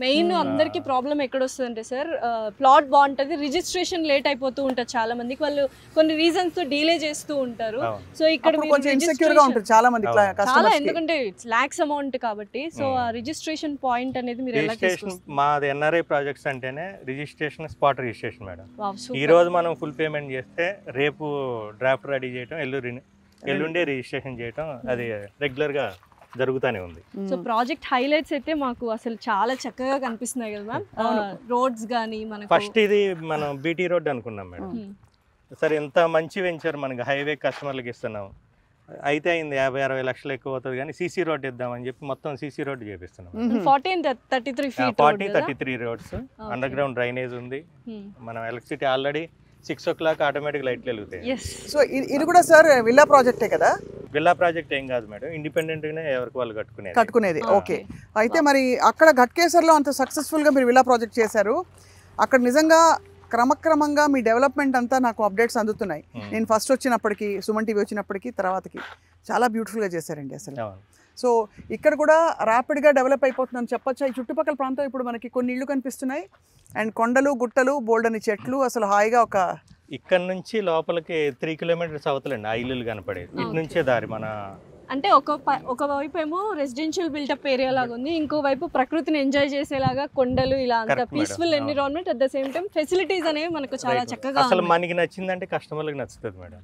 Main అందరికి problem ఎక్కడ వస్తుందంటే సార్, ప్లాట్ బాగుంటది, రిజిస్ట్రేషన్ లేట్ అయిపోతూ ఉంటుంది చాలా మందికి, వాళ్ళు కొన్ని రీజన్స్ తో డిలే చేస్తూ ఉంటారు. సో ఇక్కడ కొంచెం ఇన్సెక్యూర్ గా ఉంటుంది చాలా మంది చాలా, ఎందుకంటే లాక్స్ అమౌంట్ కాబట్టి. సో ఆ రిజిస్ట్రేషన్ పాయింట్ అనేది మీరు ఎలా తీసుకొస్తారు? మాది ఎన్ఆర్ఐ ప్రాజెక్ట్స్ అంటేనే రిజిస్ట్రేషన్, స్పాట్ రిజిస్ట్రేషన్ మేడం. ఈ రోజు మనం ఫుల్ పేమెంట్ చేస్తే రేపు డ్రాఫ్ట్ రెడీ చేయటం, ఎల్లుండే రిజిస్ట్రేషన్ చేయటం, అది రెగ్యులర్ గా జరుగుతూనే ఉంది. సో ప్రాజెక్ట్ హైలైట్స్ అయితే మాకు అసలు చాలా చక్కగా కనిపిస్తున్నాయి కదా మ్యామ్. రోడ్స్ గానీ మనకు ఫస్ట్ ఇది మనం బీటీ రోడ్ అనుకున్నాం మేడం. సరే ఎంత మంచి వెంచర్, మనకి హైవే కస్టమర్లకు ఇస్తున్నాం, అయితే అయింది 50-60 లక్షలు ఎక్కువ అవుతుంది కానీ సీసీ రోడ్ ఇద్దామని చెప్పి మొత్తం సీసీ రోడ్ చేపిస్తున్నాం. 40-33 రోడ్స్, అండర్ గ్రౌండ్ డ్రైనేజ్ ఉంది, మనం ఎలక్ట్రిసిటీ ఆల్రెడీ 6 o'clock ఆటోమేటిక్ లైట్లు వెలుగుతాయి. సో ఇది కూడా సార్ విల్లా ప్రాజెక్టే కదా? విల్లా ప్రాజెక్ట్ ఏం కాదు మేడం, ఇండిపెండెంట్ గానే ఎవరికి వాళ్ళు కట్టుకునేది. ఓకే. అయితే మరి అక్కడ ఘట్కేసర్లో అంత సక్సెస్ఫుల్ గా మీరు విల్లా ప్రాజెక్ట్ చేశారు, అక్కడ నిజంగా క్రమక్రమంగా మీ డెవలప్మెంట్ అంతా నాకు అప్డేట్స్ అందుతున్నాయి. నేను ఫస్ట్ వచ్చినప్పటికీ, సుమన్ టీవీ వచ్చినప్పటికీ, తర్వాతకి చాలా బ్యూటిఫుల్గా చేశారండి అసలు. సో ఇక్కడ కూడా ర్యాపిడ్గా డెవలప్ అయిపోతుందని చెప్పొచ్చా? ఈ చుట్టుపక్కల ప్రాంతం ఇప్పుడు మనకి కొన్ని ఇళ్ళు కనిపిస్తున్నాయి, అండ్ కొండలు గుట్టలు, బోల్డని చెట్లు, అసలు హాయిగా ఒక ఇక్కడ నుంచి లోపలికి 3 kilometers అవతలండి ఆ ఇల్లులు కనపడేది. ఇటు నుంచే దారి మన అంటే ఒక వైపు ఏమో రెసిడెన్షియల్ బిల్డప్ ఏరియా లాగా ఉంది, ఇంకో వైపు ప్రకృతిని ఎంజాయ్ చేసేలాగా కొండలు, ఇలా అంత peaceful environment, at the same time facilities అనేవి మనకు చాలా చక్కగా. అసలు మనకి నచ్చిందంటే కస్టమర్లకు నచ్చుతుంది మేడం.